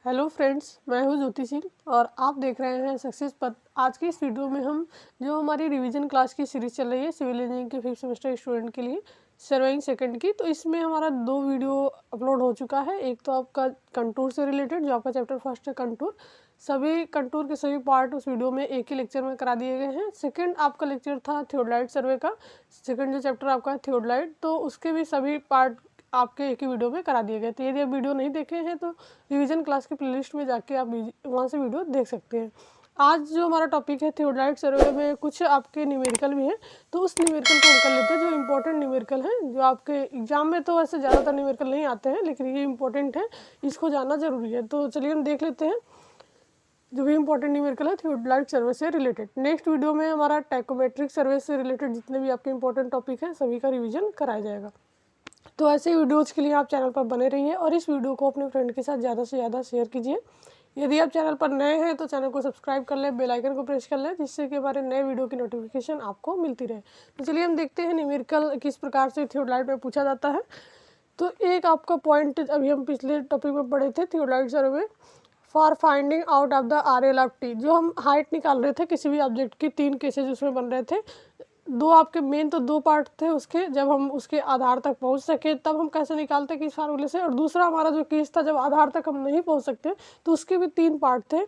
Hello friends, मैं हूं ज्योति सिंह और आप देख रहे हैं सक्सेस पथ। आज की इस वीडियो में हम जो हमारी रिवीजन क्लास की सीरीज़ चल रही है सिविल इंजीनियरिंग के 5th सेमेस्टर स्टूडेंट के लिए सर्वेइंग सेकंड की, तो इसमें हमारा 2 वीडियो अपलोड हो चुका है। एक तो आपका कंटूर से रिलेटेड जो आपका चैप्टर फर्स्ट है कंटूर, सभी कंटूर के सभी पार्ट उस वीडियो में एक ही लेक्चर में करा दिए गए हैं। सेकंड आपका लेक्चर था थियोडलाइट सर्वे का, सेकंड जो चैप्टर आपका है थियोडलाइट, तो उसके भी सभी पार्ट आपके एक ही वीडियो में करा दिए गए। तो यदि आप वीडियो नहीं देखे हैं तो रिवीजन क्लास की प्लेलिस्ट में जाके आप वहाँ से वीडियो देख सकते हैं। आज जो हमारा टॉपिक है थियोडलाइट सर्वे में कुछ आपके न्यूमेरिकल भी हैं, तो उस न्यूमेरिकल को हम कर लेते हैं जो इंपॉर्टेंट न्यूमेरिकल हैं, जो आपके एग्जाम में तो वैसे ज़्यादातर न्यूमेरिकल नहीं आते हैं, लेकिन ये इंपॉर्टेंट है, इसको जानना जरूरी है। तो चलिए हम देख लेते हैं जो भी इंपॉर्टेंट न्यूमेरिकल है थियोडलाइट सर्वे से रिलेटेड। नेक्स्ट वीडियो में हमारा टैकोमेट्रिक सर्वे से रिलेटेड जितने भी आपके इंपॉर्टेंट टॉपिक हैं सभी का रिविजन कराया जाएगा। तो ऐसे वीडियोज़ के लिए आप चैनल पर बने रहिए और इस वीडियो को अपने फ्रेंड के साथ ज़्यादा से ज़्यादा शेयर कीजिए। यदि आप चैनल पर नए हैं तो चैनल को सब्सक्राइब कर लें, बेल आइकन को प्रेस कर लें, जिससे कि हमारे नए वीडियो की नोटिफिकेशन आपको मिलती रहे। तो चलिए हम देखते हैं न्यूमेरिकल किस प्रकार से थियोडलाइट में पूछा जाता है। तो एक आपका पॉइंट अभी हम पिछले टॉपिक में पढ़े थे थियोडलाइट सर्वे में, for finding out of the RL of T, जो हम हाइट निकाल रहे थे किसी भी ऑब्जेक्ट की, 3 केसेज उसमें बन रहे थे। दो आपके मेन तो 2 पार्ट थे उसके, जब हम उसके आधार तक पहुंच सके तब हम कैसे निकालते किस फार्मूले से, और दूसरा हमारा जो केस था जब आधार तक हम नहीं पहुंच सकते तो उसके भी 3 पार्ट थे।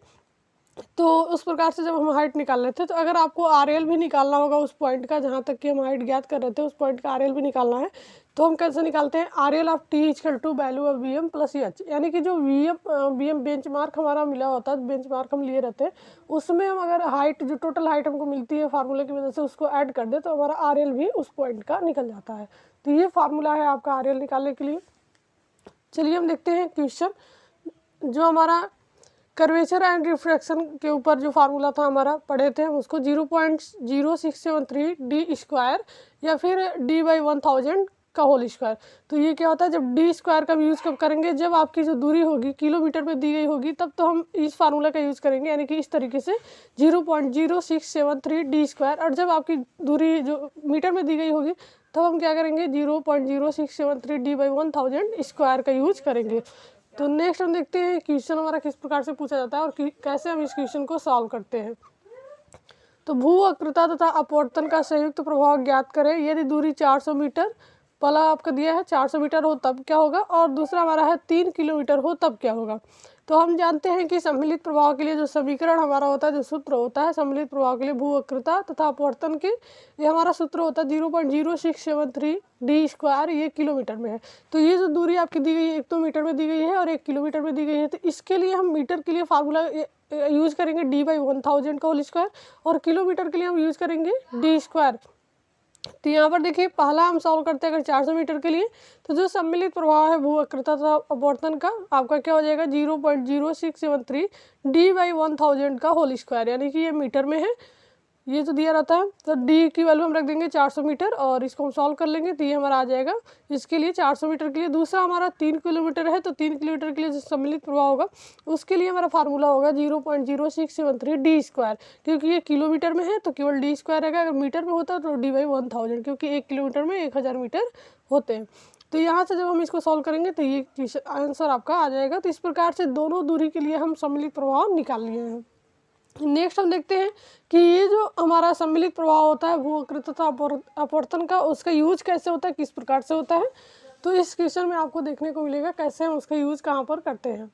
तो उस प्रकार से जब हम हाइट निकाल रहे थे, तो अगर आपको RL भी निकालना होगा उस पॉइंट का, जहाँ तक कि हम हाइट ज्ञात कर रहे थे उस पॉइंट का RL भी निकालना है, तो हम कैसे निकालते हैं, RL of T equal to value of VM plus H, यानी कि जो VM बेंचमार्क हमारा मिला होता है, बेंचमार्क हम लिए रहते हैं, उसमें हम अगर हाइट जो टोटल हाइट हमको मिलती है फार्मूले की वजह से उसको ऐड कर दे तो हमारा RL भी उस पॉइंट का निकल जाता है। तो ये फार्मूला है आपका RL निकालने के लिए। चलिए हम देखते हैं क्वेश्चन। जो हमारा कर्वेचर एंड रिफ्रैक्शन के ऊपर जो फार्मूला था हमारा पढ़े थे हम उसको 0.0673 डी स्क्वायर या फिर D/1000 का होल स्क्वायर। तो ये क्या होता है, जब डी स्क्वायर का यूज़ कब करेंगे, जब आपकी जो दूरी होगी किलोमीटर में दी गई होगी तब तो हम इस फार्मूला का यूज़ करेंगे, यानी कि इस तरीके से 0.0673 डी स्क्वायर, और जब आपकी दूरी जो मीटर में दी गई होगी तब हम क्या करेंगे 0.0673 D/1000 स्क्वायर का यूज करेंगे। तो नेक्स्ट हम देखते हैं क्वेश्चन हमारा किस प्रकार से पूछा जाता है और कैसे हम इस क्वेश्चन को सॉल्व करते हैं। तो भू वक्रता तथा अपवर्तन का संयुक्त प्रभाव ज्ञात करें। यदि दूरी 400 मीटर, पहला आपका दिया है 400 मीटर हो तब क्या होगा, और दूसरा हमारा है 3 किलोमीटर हो तब क्या होगा। तो हम जानते हैं कि सम्मिलित प्रभाव के लिए जो समीकरण हमारा होता है, जो सूत्र होता है सम्मिलित प्रभाव के लिए भू वक्रता तथा अपवर्तन के, ये हमारा सूत्र होता है 0.0673 डी स्क्वायर, ये किलोमीटर में है। तो ये जो दूरी आपकी दी गई है, एक तो मीटर में दी गई है और एक किलोमीटर में दी गई है, तो इसके लिए हम मीटर के लिए फार्मूला यूज करेंगे D/1000 का होल स्क्वायर, और किलोमीटर के लिए हम यूज करेंगे डी स्क्वायर। तो यहाँ पर देखिए पहला हम सॉल्व करते हैं अगर 400 मीटर के लिए, तो जो सम्मिलित प्रभाव है भू वक्रता तथा अपवर्तन का आपका क्या हो जाएगा 0.0673 D/1000 का होल स्क्वायर, यानी कि ये मीटर में है, ये तो दिया रहता है। तो डी की वैल्यू हम रख देंगे 400 मीटर और इसको हम सॉल्व कर लेंगे, तो ये हमारा आ जाएगा इसके लिए 400 मीटर के लिए। दूसरा हमारा 3 किलोमीटर है, तो 3 किलोमीटर के लिए जो सम्मिलित प्रभाव होगा उसके लिए हमारा फार्मूला होगा 0.0673 डी स्क्वायर, क्योंकि ये किलोमीटर में है तो केवल डी स्क्वायर रहेगा, अगर मीटर में होता तो D/1000, क्योंकि 1 किलोमीटर में 1000 मीटर होते हैं। तो यहाँ से जब हम इसको सॉल्व करेंगे तो ये आंसर आपका आ जाएगा। तो इस प्रकार से दोनों दूरी के लिए हम सम्मिलित प्रभाव निकाल लिए हैं। नेक्स्ट हम देखते हैं कि ये जो हमारा सम्मिलित प्रभाव होता है भू वक्रता तथा अपवर्तन का, उसका यूज कैसे होता है, किस प्रकार से होता है। तो इस क्वेश्चन में आपको देखने को मिलेगा कैसे हम उसका यूज कहाँ पर करते हैं।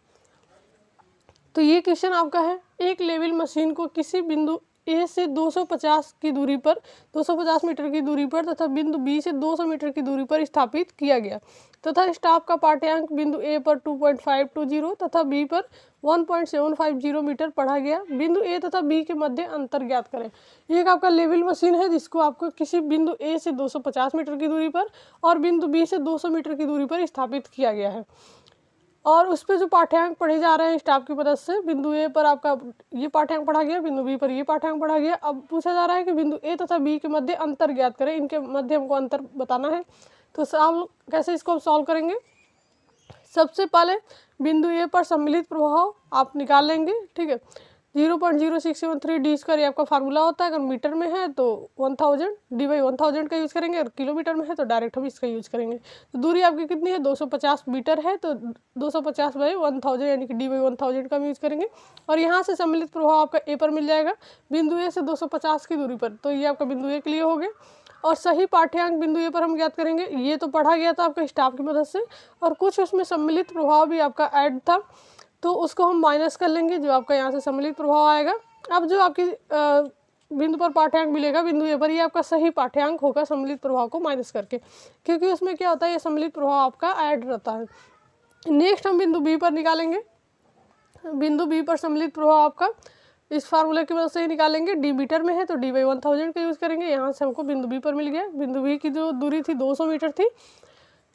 तो ये क्वेश्चन आपका है, एक लेवल मशीन को किसी बिंदु ए से 250 की दूरी पर 250 मीटर की दूरी पर तथा बिंदु बी से 200 मीटर की दूरी पर स्थापित किया गया तथा स्टाफ का पाठ्यांक बिंदु ए पर 2.520 तथा बी पर 1.750 मीटर पढ़ा गया। बिंदु ए तथा बी के मध्य अंतर ज्ञात करें। ये एक आपका लेवल मशीन है जिसको आपको किसी बिंदु ए से 250 मीटर की दूरी पर और बिंदु बी से 200 मीटर की दूरी पर स्थापित किया गया है, और उस पर जो पाठ्यांक पढ़े जा रहे हैं स्टाफ की मदद से, बिंदु ए पर आपका ये पाठ्यांक पढ़ा गया, बिंदु बी पर ये पाठ्यांक पढ़ा गया। अब पूछा जा रहा है कि बिंदु ए तथा बी के मध्य अंतर ज्ञात करें, इनके मध्य हमको अंतर बताना है। तो सॉल्व कैसे इसको हम सॉल्व करेंगे, सबसे पहले बिंदु ए पर सम्मिलित प्रभाव आप निकाल लेंगे, ठीक है। 0.0673 डी स्क्वायर ये आपका फार्मूला होता है। अगर मीटर में है तो 1000 डी/1000 का यूज़ करेंगे, और किलोमीटर में है तो डायरेक्ट हम इसका यूज़ करेंगे। तो दूरी आपकी कितनी है, 250 मीटर है, तो 250/1000 यानी कि डी/1000 का हम यूज़ करेंगे। और यहाँ से सम्मिलित प्रभाव आपका ए पर मिल जाएगा, बिंदु ए से 250 की दूरी पर। तो ये आपका बिंदु ए के लिए हो गया। और सही पाठ्यांक बिंदु ए पर हम ज्ञात करेंगे। ये तो पढ़ा गया था आपका स्टाफ की मदद से, और कुछ उसमें सम्मिलित प्रभाव भी आपका ऐड था, तो उसको हम माइनस कर लेंगे, जो आपका यहाँ से सम्मिलित प्रभाव आएगा। अब जो आपकी बिंदु पर पाठ्यांक मिलेगा बिंदु ए पर, ये आपका सही पाठ्यांक होगा सम्मिलित प्रभाव को माइनस करके, क्योंकि उसमें क्या होता है, ये सम्मिलित प्रभाव आपका ऐड रहता है। नेक्स्ट हम बिंदु बी पर निकालेंगे। बिंदु बी पर सम्मिलित प्रभाव आपका इस फार्मूले की मदद से ही निकालेंगे। डी मीटर में है तो डी/1000 का यूज़ करेंगे। यहाँ से हमको बिंदु बी पर मिल गया। बिंदु बी की जो दूरी थी 200 मीटर थी।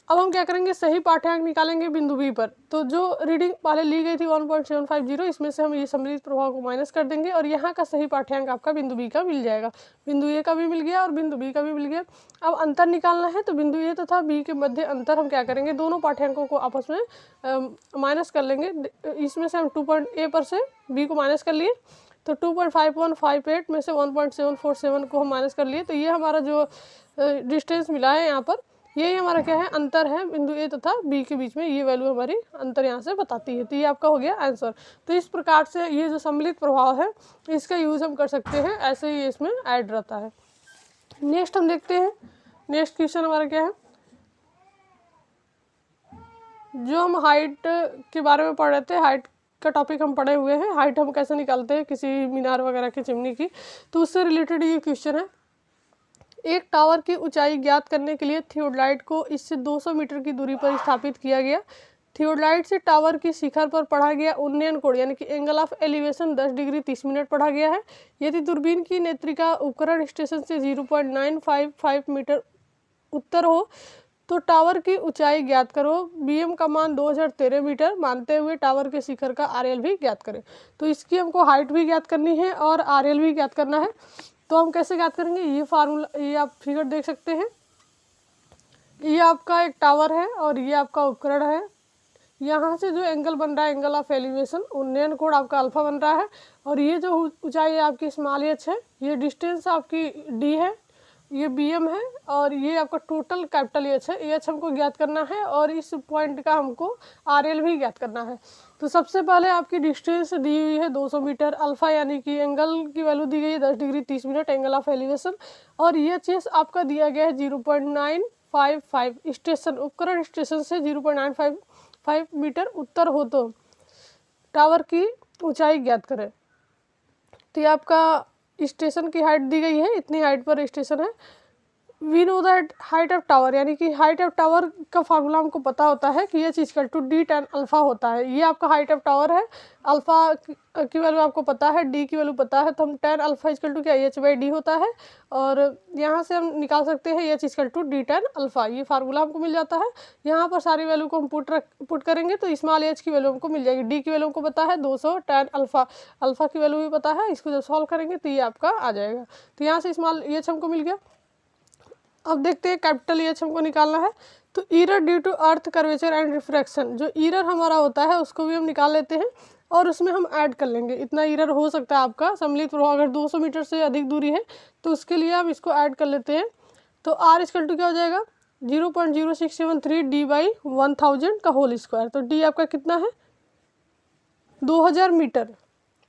अब हम क्या करेंगे, सही पाठ्यांक निकालेंगे बिंदु बी पर। तो जो रीडिंग पहले ली गई थी 1.750, इसमें से हम ये सम्मिलित प्रभाव को माइनस कर देंगे, और यहाँ का सही पाठ्यांक आपका बिंदु बी का मिल जाएगा। बिंदु ए का भी मिल गया और बिंदु बी का भी मिल गया। अब अंतर निकालना है, तो बिंदु ए तथा बी के मध्य अंतर हम क्या करेंगे, दोनों पाठ्यांकों को आपस में माइनस कर लेंगे। इसमें से हम 2 ए पर से बी को माइनस कर लिए, तो 2.5158 में से 1.747 को हम माइनस कर लिए। तो ये हमारा जो डिस्टेंस मिला है यहाँ पर, यही हमारा क्या है, अंतर है बिंदु ए तथा बी के बीच में। ये वैल्यू हमारी अंतर यहाँ से बताती है। तो ये आपका हो गया आंसर। तो इस प्रकार से ये जो सम्मिलित प्रभाव है, इसका यूज़ हम कर सकते हैं, ऐसे ही इसमें ऐड रहता है। नेक्स्ट हम देखते हैं, नेक्स्ट क्वेश्चन हमारा क्या है। जो हम हाइट के बारे में पढ़ रहे थे, हाइट का टॉपिक हम पढ़े हुए हैं, हाइट हम कैसे निकालते हैं किसी मीनार वगैरह की, चिमनी की, तो उससे रिलेटेड ये क्वेश्चन है। एक टावर की ऊंचाई ज्ञात करने के लिए थियोडाइट को इससे 200 मीटर की दूरी पर स्थापित किया गया। थियोडाइट से टावर की शिखर पर पढ़ा गया उन्नयन कोण यानी कि angle of elevation 10 degree 30 minute पढ़ा गया है। यदि दूरबीन की नेत्रिका उपकरण स्टेशन से 0.955 मीटर उत्तर हो तो टावर की ऊंचाई ज्ञात करो। बीएम का मान 2013 मीटर मानते हुए टावर के शिखर का आरएल भी ज्ञात करें। तो इसकी हमको हाइट भी ज्ञात करनी है और आरएल भी ज्ञात करना है। तो हम कैसे ज्ञात करेंगे, ये फार्मूला, ये आप फिगर देख सकते हैं। ये आपका एक टावर है और ये आपका उपकरण है। यहाँ से जो एंगल बन रहा है, एंगल ऑफ एलिवेशन, उन्नयन कोण आपका अल्फा बन रहा है, और ये जो ऊंचाई आपकी स्मॉल एच है, ये डिस्टेंस आपकी डी है, ये बीएम है, और ये आपका टोटल कैपिटल एच है। एच हमको ज्ञात करना है और इस पॉइंट का हमको आरएल भी ज्ञात करना है। तो सबसे पहले आपकी डिस्टेंस दी हुई है 200 मीटर, अल्फा यानी कि एंगल की वैल्यू दी गई है 10 degree 30 minute angle of elevation, और ये चीज़ आपका दिया गया है 0.955 स्टेशन, उपकरण स्टेशन से 0.955 मीटर उत्तर हो तो टावर की ऊंचाई ज्ञात करें। तो ये आपका स्टेशन की हाइट दी गई है, इतनी हाइट पर स्टेशन है। We know that height of tower यानी कि हाइट ऑफ टावर का फार्मूला हमको पता होता है कि ये चीज़ टू डी tan अल्फा होता है। ये आपका हाइट ऑफ टावर है, अल्फा की वैल्यू आपको पता है, डी की वैल्यू पता है, तो हम tan अल्फा टू क्या h/d होता है, और यहाँ से हम निकाल सकते हैं ये टू डी tan अल्फा। ये फार्मूला हमको मिल जाता है। यहाँ पर सारी वैल्यू को हम पुट करेंगे तो स्मॉल एच की वैल्यू हमको मिल जाएगी, डी की वैल्यू हमको पता है 200, tan अल्फा, अल्फा की वैल्यू भी पता है। इसको जब सॉल्व करेंगे तो ये आपका आ जाएगा। तो यहाँ से स्मॉल एच हमको मिल गया। अब देखते हैं कैपिटल एच हमको निकालना है। तो error due to earth curvature and refraction, जो ईरर हमारा होता है उसको भी हम निकाल लेते हैं और उसमें हम ऐड कर लेंगे। इतना ईरर हो सकता है आपका सम्मिलित प्रभाव, अगर 200 मीटर से अधिक दूरी है तो उसके लिए हम इसको ऐड कर लेते हैं। तो आर इक्वल टू क्या हो जाएगा, 0.0673 डी/1000 का होल स्क्वायर। तो डी आपका कितना है, 2000 मीटर,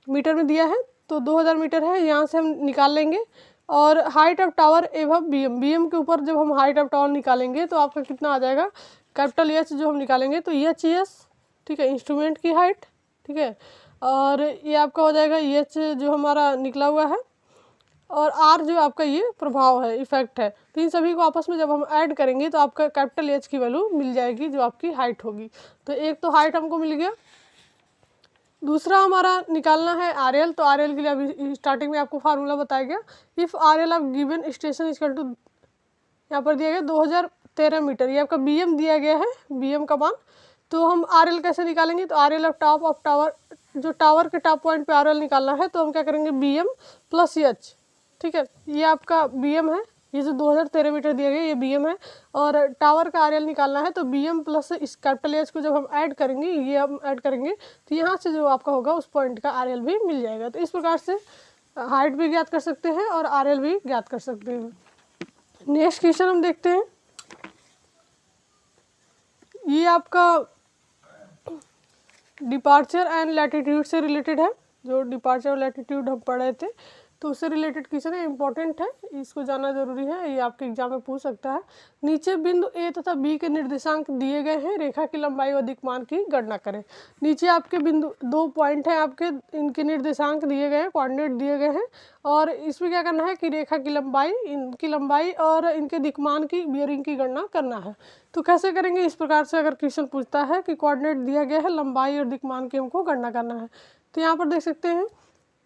मीटर में दिया है तो 2000 मीटर है, यहाँ से हम निकाल लेंगे। और हाइट ऑफ टावर एवं बीएम, बीएम के ऊपर जब हम हाइट ऑफ टावर निकालेंगे तो आपका कितना आ जाएगा, कैपिटल एच जो हम निकालेंगे तो एच एस, ठीक है, इंस्ट्रूमेंट की हाइट, ठीक है, और ये आपका हो जाएगा एच जो हमारा निकला हुआ है, और आर जो आपका ये प्रभाव है, इफेक्ट है। तो इन सभी को आपस में जब हम ऐड करेंगे तो आपका कैपिटल एच की वैल्यू मिल जाएगी जो आपकी हाइट होगी। तो एक तो हाइट हमको मिल गया, दूसरा हमारा निकालना है आरएल। तो आरएल के लिए अभी स्टार्टिंग में आपको फार्मूला बताया गया, if RL of given station equal to, यहाँ पर दिया गया 2013 मीटर, ये आपका बीएम दिया गया है, बीएम का मान। तो हम आरएल कैसे निकालेंगे, तो RL of top of tower, जो टावर के टॉप पॉइंट पे आरएल निकालना है तो हम क्या करेंगे, बीएम प्लस एच, ठीक है, ये आपका बीएम है, ये जो 2013 मीटर दिया गया ये BM है। और टावर का RL निकालना है तो BM प्लस इस कैपिटल H को जब हम ऐड करेंगे, ये हम ऐड करेंगे, तो यहाँ से जो आपका होगा उस पॉइंट का RL भी मिल जाएगा। तो इस प्रकार से हाइट भी ज्ञात कर सकते हैं और RL भी ज्ञात कर सकते हैं। नेक्स्ट क्वेश्चन हम देखते हैं। ये आपका डिपार्चर एंड लैटिट्यूड से रिलेटेड है। जो डिपार्चर और लैटिट्यूड हम पढ़ रहे थे तो उससे रिलेटेड क्वेश्चन है, इंपॉर्टेंट है, इसको जानना जरूरी है, ये आपके एग्जाम में पूछ सकता है। नीचे बिंदु A तथा B के निर्देशांक दिए गए हैं, रेखा की लंबाई व दिक्मान की गणना करें। नीचे आपके बिंदु 2 पॉइंट हैं आपके, इनके निर्देशांक दिए गए हैं, कोऑर्डिनेट दिए गए हैं, और इसमें क्या करना है कि रेखा की लंबाई, इनकी लंबाई और इनके दिक्मान की, बियरिंग की गणना करना है। तो कैसे करेंगे, इस प्रकार से अगर क्वेश्चन पूछता है कि कोऑर्डिनेट दिया गया है, लंबाई और दिक्मान की हमको गणना करना है, तो यहाँ पर देख सकते हैं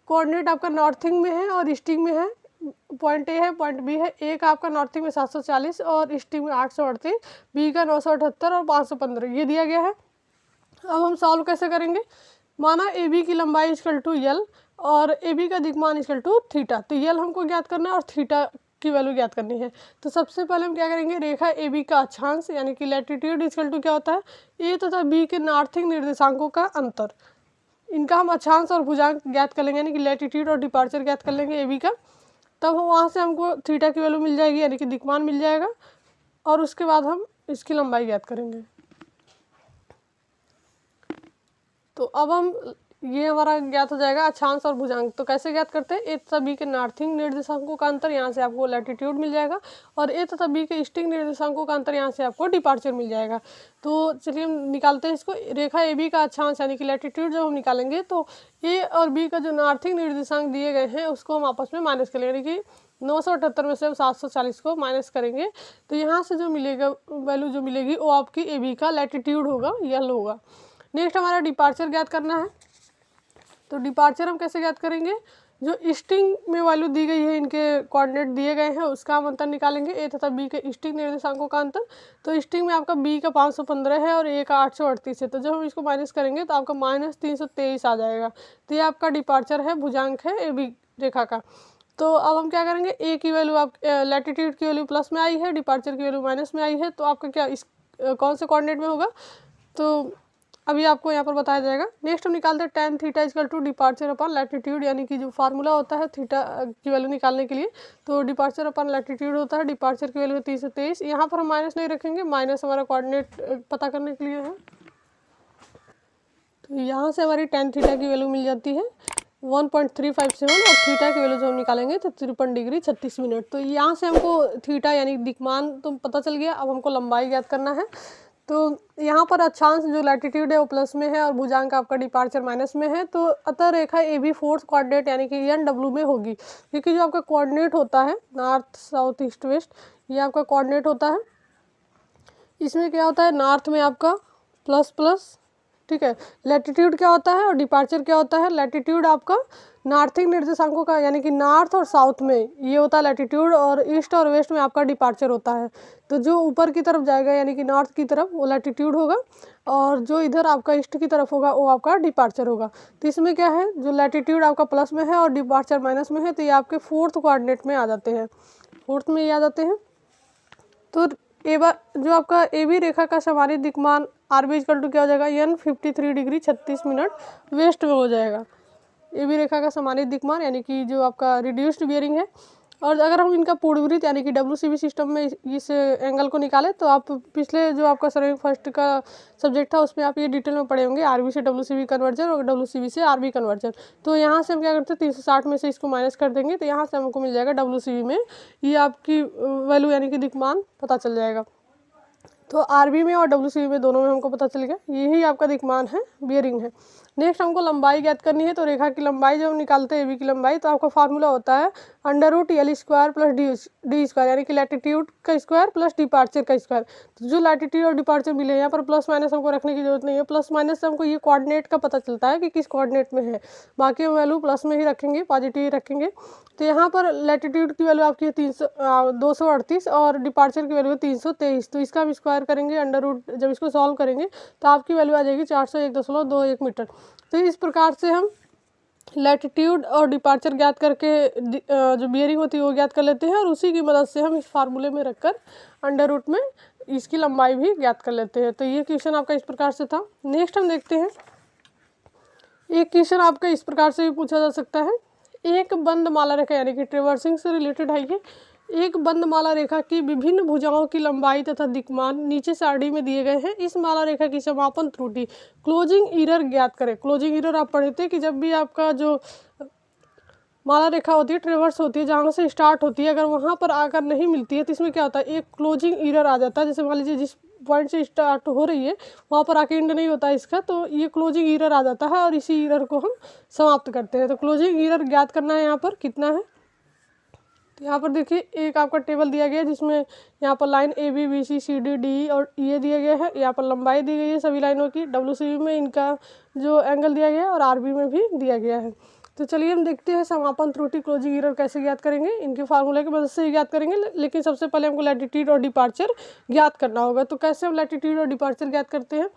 कोऑर्डिनेट आपका नॉर्थिंग में है और ईस्टिंग में है। पॉइंट A है, पॉइंट B है। A का आपका नॉर्थिंग में 740 और ईस्टिंग में 838, B का 978 और 515 ये दिया गया है। अब हम सॉल्व कैसे करेंगे, माना AB की लंबाई इक्वल टू L और AB का दिक्मान इक्वल टू थीटा। तो L हमको ज्ञात करना है और थीटा की वैल्यू ज्ञात करनी है। तो सबसे पहले हम क्या करेंगे, रेखा AB का अक्षांश यानी कि लैटिट्यूड इक्वल टू क्या होता है, A तथा B के नॉर्थिंग निर्देशांकों का अंतर, इनका हम अक्षांश और भुजांक ज्ञात कर लेंगे, यानी कि लैटिट्यूड और डिपार्चर ज्ञात कर लेंगे AB का। तब वहाँ से हमको थीटा की वैल्यू मिल जाएगी, यानी कि दिक्मान मिल जाएगा, और उसके बाद हम इसकी लंबाई ज्ञात करेंगे। तो अब हम, ये हमारा ज्ञात हो जाएगा अक्षांश और भुजांक। तो कैसे ज्ञात करते हैं, A तथा B के नॉर्थिंग निर्देशांकों का अंतर, यहाँ से आपको लैटिट्यूड मिल जाएगा, और A तथा B के ईस्टिंग निर्देशांकों का अंतर, यहाँ से आपको डिपार्चर मिल जाएगा। तो चलिए हम निकालते हैं इसको। रेखा AB का अक्षांश यानी कि लैटिट्यूड जब हम निकालेंगे तो A और B का जो नॉर्थिंग निर्देशांक दिए गए हैं उसको हम आपस में माइनस कर लेंगे, यानी कि 978 में से हम 740 को माइनस करेंगे, तो यहाँ से जो मिलेगा वैल्यू जो मिलेगी वो आपकी AB का लैटिट्यूड होगा, L होगा। नेक्स्ट हमारा डिपार्चर ज्ञात करना है। तो डिपार्चर हम कैसे ज्ञात करेंगे, जो ईस्टिंग में वैल्यू दी गई है, इनके कोऑर्डिनेट दिए गए हैं, उसका हम अंतर निकालेंगे, A तथा B के ईस्टिंग निर्देशांकों का अंतर। तो ईस्टिंग में आपका B का 515 है और A का 838 है, तो जब हम इसको माइनस करेंगे तो आपका -323 आ जाएगा। तो ये आपका डिपार्चर है, भुजांक है AB रेखा का। तो अब हम क्या करेंगे, A की वैल्यू आप लैटिट्यूड की वैल्यू प्लस में आई है, डिपार्चर की वैल्यू माइनस में आई है, तो आपका क्या इस कौन से कोऑर्डिनेट में होगा, तो अभी आपको यहाँ पर बताया जाएगा। नेक्स्ट हम निकालते हैं tan theta equal to departure upon latitude, यानी कि जो फार्मूला होता है थीटा की वैल्यू निकालने के लिए, तो डिपार्चर अपन लैटिट्यूड होता है, डिपार्चर की वैल्यू 323। यहाँ पर हम माइनस नहीं रखेंगे, माइनस हमारा कोऑर्डिनेट पता करने के लिए है। तो यहाँ से हमारी tan थीटा की वैल्यू मिल जाती है 1.357, और थीटा की वैल्यू जो हम निकालेंगे तो 53 डिग्री 36 मिनट। तो यहाँ से हमको थीटा यानी दिक्मान तो पता चल गया। अब हमको लंबाई ज्ञात करना है। तो यहाँ पर अक्षांश जो लैटिट्यूड है वो प्लस में है और भुजांक आपका डिपार्चर माइनस में है, तो अतः रेखा AB फोर्थ कोऑर्डिनेट यानी कि NW में होगी, क्योंकि जो आपका कोऑर्डिनेट होता है नॉर्थ साउथ ईस्ट वेस्ट, ये आपका कोऑर्डिनेट होता है। इसमें क्या होता है, नॉर्थ में आपका प्लस प्लस, ठीक है। लैटिट्यूड क्या होता है और डिपार्चर क्या होता है, लैटिट्यूड आपका नॉर्थिंग निर्देशांकों का, यानी कि नॉर्थ और साउथ में ये होता है लैटिट्यूड, और ईस्ट और वेस्ट में आपका डिपार्चर होता है। तो जो ऊपर की तरफ जाएगा यानी कि नॉर्थ की तरफ वो लैटिट्यूड होगा, और जो इधर आपका ईस्ट की तरफ होगा वो आपका डिपार्चर होगा। तो इसमें क्या है, जो लैटिट्यूड आपका प्लस में है और डिपार्चर माइनस में है, तो ये आपके फोर्थ कोऑर्डिनेट में आ जाते हैं, फोर्थ में ये आ जाते हैं। तो जो आपका AB रेखा का समानित दिक्मान RB इक्वल टू क्या हो जाएगा, N 53 डिग्री 36 मिनट वेस्ट में हो जाएगा। AB रेखा का समानित दिक्मान यानी कि जो आपका रिड्यूस्ड बियरिंग है। और अगर हम इनका पूर्ववृत्त यानी कि WCB सिस्टम में इस एंगल को निकालें, तो आप पिछले जो आपका सर्विंग फर्स्ट का सब्जेक्ट था उसमें आप ये डिटेल में पढ़े होंगे, RB से WCB कन्वर्जन और WCB से RB कन्वर्जन। तो यहाँ से हम क्या करते हैं, 360 में से इसको माइनस कर देंगे, तो यहाँ से हमको मिल जाएगा WCB में ये आपकी वैल्यू यानी कि दिक्मान पता चल जाएगा। तो RB में और WCB में दोनों में हमको पता चल गया, यही आपका दिक्मान है, बियरिंग है। नेक्स्ट हमको लंबाई ज्ञात करनी है। तो रेखा की लंबाई जब हम निकालते हैं AB की लंबाई, तो आपका फार्मूला होता है √L square plus D square, यानी कि लैटिट्यूड का स्क्वायर प्लस डिपार्चर का स्क्वायर। तो जो लैटिट्यूड और डिपार्चर मिले, यहाँ पर प्लस माइनस हमको रखने की जरूरत नहीं है। प्लस माइनस से हमको ये कोऑर्डिनेट का पता चलता है कि किस कोऑर्डिनेट में है, बाकी वैल्यू प्लस में ही रखेंगे, पॉजिटिव ही रखेंगे। तो यहाँ पर लैटिट्यूड की वैल्यू आपकी 238 और डिपार्चर की वैल्यू 323। तो इसका हम स्क्वायर करेंगे, √, जब इसको सॉल्व करेंगे तो आपकी वैल्यू आ जाएगी 401.21 मीटर। तो इस प्रकार से हम लैटिट्यूड और डिपार्चर ज्ञात करके जो बियरिंग होती है वो ज्ञात कर लेते हैं, और उसी की मदद से हम इस फार्मूले में रखकर अंडर रूट में इसकी लंबाई भी ज्ञात कर लेते हैं। तो ये क्वेश्चन आपका इस प्रकार से था। नेक्स्ट हम देखते हैं, एक क्वेश्चन आपका इस प्रकार से भी पूछा जा सकता है। एक बंद माला रेखा, यानी कि ट्रेवर्सिंग से रिलेटेड है ये। एक बंद माला रेखा की विभिन्न भुजाओं की लंबाई तथा दिक्मान नीचे सारणी में दिए गए हैं। इस माला रेखा की समापन त्रुटि क्लोजिंग ईरर ज्ञात करें। क्लोजिंग ईरर आप पढ़े थे कि जब भी आपका जो माला रेखा होती है, ट्रेवर्स होती है, जहाँ से स्टार्ट होती है, अगर वहाँ पर आकर नहीं मिलती है तो इसमें क्या होता है, एक क्लोजिंग ईरर आ जाता है। जैसे मान लीजिए जिस पॉइंट से स्टार्ट हो रही है वहाँ पर आके एंड नहीं होता है इसका, तो ये क्लोजिंग ईरर आ जाता है और इसी ईरर को हम समाप्त करते हैं। तो क्लोजिंग ईरर ज्ञात करना है यहाँ पर कितना है। तो यहाँ पर देखिए एक आपका टेबल दिया गया है जिसमें यहाँ पर line A B B C C D D और ये दिया गया है। यहाँ पर लंबाई दी गई है सभी लाइनों की, WCB में इनका जो एंगल दिया गया है और RB में भी दिया गया है। तो चलिए हम देखते हैं समापन त्रुटि क्लोजिंग ईरर कैसे ज्ञात करेंगे। इनके फार्मूले की मदद से ही ज्ञात करेंगे, लेकिन सबसे पहले हमको लैटिट्यूड और डिपार्चर ज्ञात करना होगा। तो कैसे हम लैटिट्यूड और डिपार्चर ज्ञात करते हैं।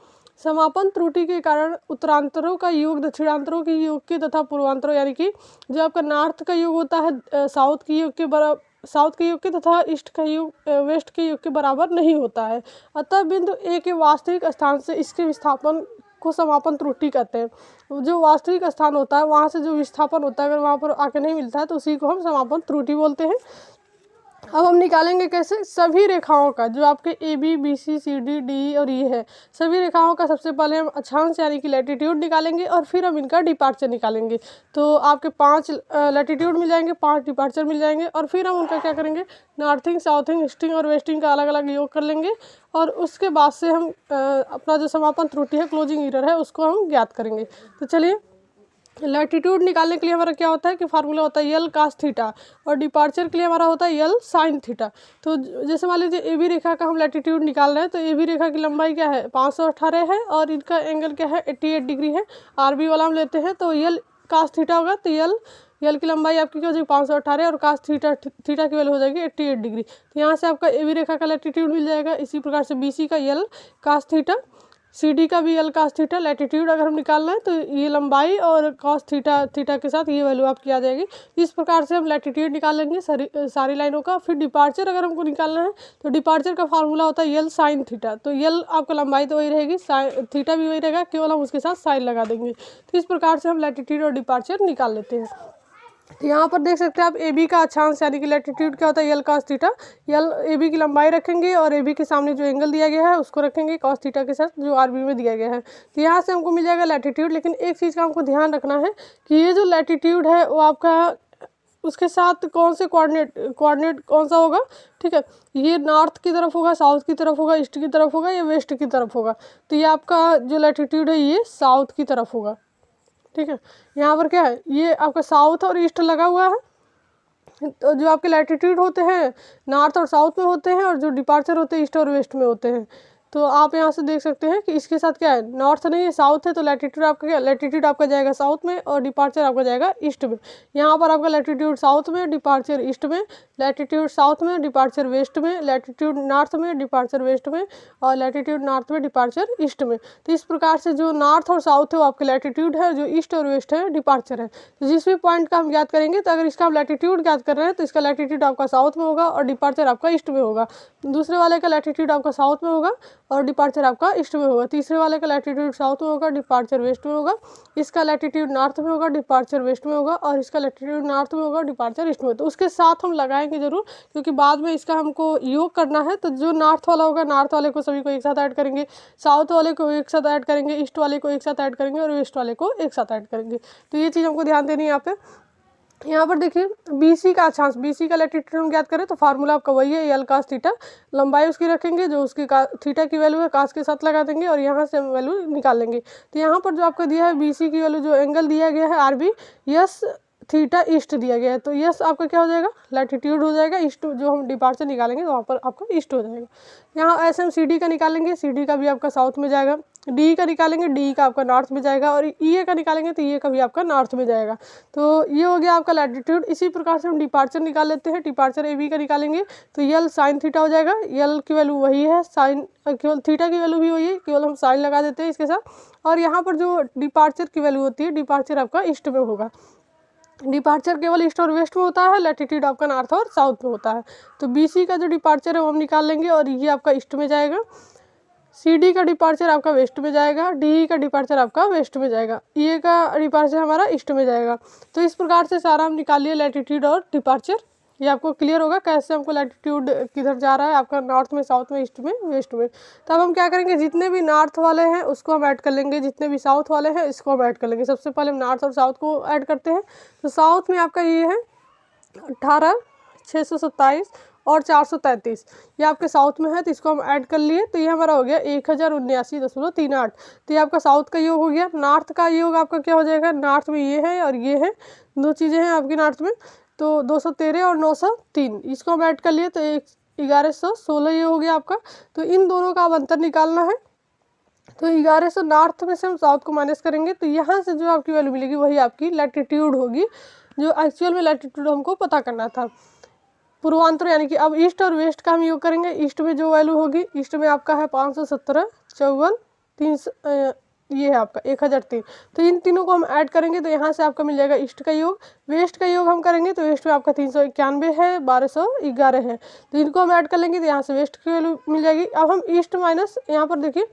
समापन त्रुटि के कारण उत्तरांतरों का योग दक्षिणांतरों के योग के तथा पूर्वांतरों, यानी कि जो आपका नॉर्थ का योग होता है साउथ के योग के बराबर, साउथ के योग के तथा ईस्ट का योग वेस्ट के योग के बराबर नहीं होता है। अतः बिंदु ए के वास्तविक स्थान से इसके विस्थापन को समापन त्रुटि कहते हैं। जो वास्तविक स्थान होता है वहाँ से जो विस्थापन होता है, अगर वहाँ पर आके नहीं मिलता है तो उसी को हम समापन त्रुटि बोलते हैं। अब हम निकालेंगे कैसे, सभी रेखाओं का, जो आपके A B B C C D D और ये है, सभी रेखाओं का सबसे पहले हम अक्षांश यानी कि लैटिट्यूड निकालेंगे और फिर हम इनका डिपार्चर निकालेंगे। तो आपके 5 लैटिट्यूड मिल जाएंगे, 5 डिपार्चर मिल जाएंगे, और फिर हम उनका क्या करेंगे, नॉर्थिंग साउथिंग ईस्टिंग और वेस्टिंग का अलग अलग योग कर लेंगे, और उसके बाद से हम अपना जो समापन त्रुटि है क्लोजिंग ईरर है उसको हम ज्ञात करेंगे। तो चलिए, लैटिट्यूड निकालने के लिए हमारा क्या होता है कि फार्मूला होता है यल कास थीटा, और डिपार्चर के लिए हमारा होता है यल साइन थीटा। तो जैसे मान लीजिए ए बी रेखा का हम लैटिट्यूड निकाल रहे हैं, तो ए बी रेखा की लंबाई क्या है 518 है और इनका एंगल क्या है 88 डिग्री है। RB वाला हम लेते हैं तो यल कास थीटा होगा, तो यल की लंबाई आपकी क्या हो जाएगी 518 और कास थीटा की वैल्यू हो जाएगी 88 डिग्री। तो यहाँ से आपका ए बी रेखा का लैटिट्यूड मिल जाएगा। इसी प्रकार से BC का यल कास थीटा, CD का भी यल कास थीटा। लैटिट्यूड अगर हम निकालना है तो ये लंबाई और कॉस थीटा के साथ ये वैल्यू आपकी आ जाएगी। इस प्रकार से हम लैटिट्यूड निकालेंगे सारी लाइनों का। फिर डिपार्चर अगर हमको निकालना है तो डिपार्चर का फार्मूला होता है यल साइन थीटा। तो यल आपका लंबाई तो वही रहेगी, थीटा भी वही रहेगा, केवल हम उसके साथ साइन लगा देंगे। तो इस प्रकार से हम लैटिट्यूड और डिपार्चर निकाल लेते हैं। तो यहाँ पर देख सकते हैं आप AB का अक्षांश यानी कि लैटिट्यूड क्या होता है यल कास थीटा। यल AB की लंबाई रखेंगे और AB के सामने जो एंगल दिया गया है उसको रखेंगे कॉस थीटा के साथ जो RB में दिया गया है। तो यहाँ से हमको मिल जाएगा लैटिट्यूड। लेकिन एक चीज़ का हमको ध्यान रखना है कि ये जो लैटिट्यूड है वो आपका उसके साथ कौन से कोऑर्डिनेट कौन सा होगा, ठीक है, ये नॉर्थ की तरफ होगा, साउथ की तरफ होगा, ईस्ट की तरफ होगा या वेस्ट की तरफ होगा। तो ये आपका जो लैटिट्यूड है ये साउथ की तरफ होगा, ठीक है। यहाँ पर क्या है, ये आपका साउथ और ईस्ट लगा हुआ है। तो जो आपके लैटिट्यूड होते हैं नॉर्थ और साउथ में होते हैं, और जो डिपार्चर होते हैं ईस्ट और वेस्ट में होते हैं। तो आप यहाँ से देख सकते हैं कि इसके साथ क्या है, नॉर्थ नहीं है साउथ है, तो लैटिट्यूड आपका क्या, लैटिट्यूड आपका जाएगा साउथ में और डिपार्चर आपका जाएगा ईस्ट में। यहाँ पर आपका लैटिट्यूड साउथ में, डिपार्चर ईस्ट में, लैटिट्यूड साउथ में, डिपार्चर वेस्ट में, लैटिट्यूड नॉर्थ में, डिपार्चर वेस्ट में, और लैटिट्यूड नॉर्थ में, डिपार्चर ईस्ट में। तो इस प्रकार से जो नॉर्थ और साउथ है वो आपके लैटिट्यूड है, जो ईस्ट और वेस्ट है डिपार्चर है। तो जिस भी पॉइंट का हम ज्ञात करेंगे, तो अगर इसका हम लैटिट्यूड ज्ञात कर रहे हैं तो इसका लैटिट्यूड आपका साउथ में होगा और डिपार्चर आपका ईस्ट में होगा। दूसरे वाले का लैटिट्यूड आपका साउथ में होगा और डिपार्चर आपका ईस्ट में होगा। तीसरे वाले का लैटिट्यूड साउथ में होगा, डिपार्चर वेस्ट में होगा। इसका लैटिट्यूड नॉर्थ में होगा, डिपार्चर वेस्ट में होगा, और इसका लैटिट्यूड नॉर्थ में होगा, डिपार्चर ईस्ट में। तो उसके साथ हम लगाएंगे जरूर, क्योंकि बाद में इसका हमको योग करना है। तो जो नॉर्थ वाला होगा नॉर्थ वाले को सभी को एक साथ ऐड करेंगे, साउथ वाले को एक साथ ऐड करेंगे, ईस्ट वाले को एक साथ ऐड करेंगे और वेस्ट वाले को एक साथ ऐड करेंगे। तो ये चीज़ हमको ध्यान देनी है यहाँ पे। यहाँ पर देखिए BC का अक्षांश, BC का लैटिट्यूड हम ज्ञात करें तो फार्मूला आपका वही है यल कास थीटा। लंबाई उसकी रखेंगे, जो उसकी थीटा की वैल्यू है कास के साथ लगा देंगे और यहाँ से हम वैल्यू निकाल लेंगे। तो यहाँ पर जो आपका दिया है BC की वैल्यू, जो एंगल दिया गया है RB, यस थीटा ईस्ट दिया गया है। तो यस आपका क्या हो जाएगा, लैटिट्यूड हो जाएगा। ईस्ट जो हम डिपार्चर निकालेंगे तो वहाँ पर आपका ईस्ट हो जाएगा। यहाँ ऐसे हम CD का निकालेंगे, CD का भी आपका साउथ में जाएगा। D का निकालेंगे, D का आपका नॉर्थ में जाएगा, और EA का निकालेंगे तो EA का भी आपका नॉर्थ में जाएगा। तो ये हो गया आपका लैटिट्यूड। इसी प्रकार से हम डिपार्चर निकाल लेते हैं। डिपार्चर AB का निकालेंगे तो यल साइन थीटा हो जाएगा। यल की वैल्यू वही है, साइन केवल थीटा की वैल्यू भी वही है, केवल हम साइन लगा देते हैं इसके साथ। और यहाँ पर जो डिपार्चर की वैल्यू होती है, डिपार्चर आपका ईस्ट में होगा। डिपार्चर केवल ईस्ट और वेस्ट में होता है, लैटिट्यूड आपका नॉर्थ और साउथ में होता है। तो BC का जो डिपार्चर है वो हम निकाल लेंगे और ये आपका ईस्ट में जाएगा। CD का डिपार्चर आपका वेस्ट में जाएगा। DE का डिपार्चर आपका वेस्ट में जाएगा। EA का डिपार्चर हमारा ईस्ट में जाएगा। तो इस प्रकार से सारा हम निकाल लिए लैटिट्यूड और डिपार्चर। ये आपको क्लियर होगा कैसे हमको लैटिट्यूड किधर जा रहा है, आपका नॉर्थ में, साउथ में, ईस्ट में, वेस्ट में। तो अब हम क्या करेंगे, जितने भी नॉर्थ वाले हैं उसको हम ऐड कर लेंगे, जितने भी साउथ वाले हैं इसको हम ऐड कर लेंगे। सबसे पहले हम नॉर्थ और साउथ को ऐड करते हैं। तो साउथ में आपका ये है 18,627 और 433, ये आपके साउथ में है। तो इसको हम ऐड कर लिए, तो ये हमारा हो गया 1079.38। तो ये आपका साउथ का योग हो गया। नॉर्थ का योग आपका क्या हो जाएगा, नॉर्थ में ये है और ये है, दो चीज़ें हैं आपकी नॉर्थ में। तो 213 और 903 इसको हम ऐड कर लिए, तो 1116 ये हो गया आपका। तो इन दोनों का अब अंतर निकालना है। तो 1100 नॉर्थ में से हम साउथ को माइनस करेंगे, तो यहाँ से जो आपकी वैल्यू मिलेगी वही आपकी लैटिट्यूड होगी, जो एक्चुअल में लैटिट्यूड हमको पता करना था। पूर्वांतर यानी कि अब ईस्ट और वेस्ट का हम योग करेंगे। ईस्ट में जो वैल्यू होगी, ईस्ट में आपका है 517, 54, 300, ये है आपका 1003। तो इन तीनों को हम ऐड करेंगे, तो यहाँ से आपका मिल जाएगा ईस्ट का योग। वेस्ट का योग हम करेंगे तो वेस्ट में आपका 391 है, 1211 है। तो इनको हम ऐड कर लेंगे, तो यहाँ से वेस्ट की वैल्यू मिल जाएगी। अब हम ईस्ट माइनस, यहाँ पर देखिए,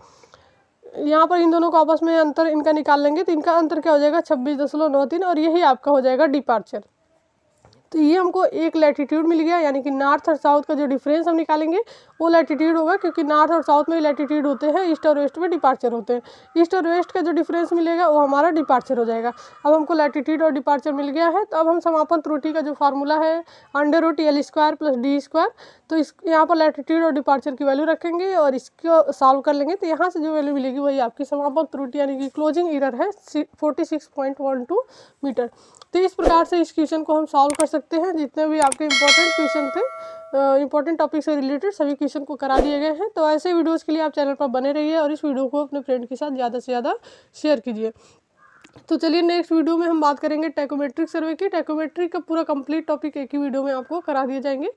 यहाँ पर इन दोनों को आपस में अंतर इनका निकाल लेंगे, तो इनका अंतर क्या हो जाएगा, 26.93, और यही आपका हो जाएगा डिपार्चर। तो ये हमको एक लैटिट्यूड मिल गया, यानी कि नॉर्थ और साउथ का जो डिफरेंस हम निकालेंगे वो लैटिट्यूड होगा, क्योंकि नॉर्थ और साउथ में ही लैटिट्यूड होते हैं, ईस्ट और वेस्ट में डिपार्चर होते हैं। ईस्ट और वेस्ट का जो डिफरेंस मिलेगा वो हमारा डिपार्चर हो जाएगा। अब हमको लैटिट्यूड और डिपार्चर मिल गया है। तो अब हम समापन त्रुटि का जो फार्मूला है √L² + D², तो इस यहाँ पर लैटिट्यूड और डिपार्चर की वैल्यू रखेंगे और इसको सॉल्व कर लेंगे। तो यहाँ से जो वैल्यू मिलेगी वही आपकी समापन त्रुटि यानी कि क्लोजिंग एरर है 46.12 मीटर। तो इस प्रकार से इस क्वेश्चन को हम सॉल्व कर सकते हैं। जितने भी आपके इंपॉर्टेंट क्वेश्चन थे, इंपॉर्टेंट टॉपिक से रिलेटेड सभी क्वेश्चन को करा दिए गए हैं। तो ऐसे वीडियोस के लिए आप चैनल पर बने रहिए और इस वीडियो को अपने फ्रेंड के साथ ज़्यादा से ज़्यादा शेयर कीजिए। तो चलिए नेक्स्ट वीडियो में हम बात करेंगे टैकोमेट्रिक सर्वे की। टैकोमेट्रिक का पूरा कंप्लीट टॉपिक एक ही वीडियो में आपको करा दिए जाएंगे।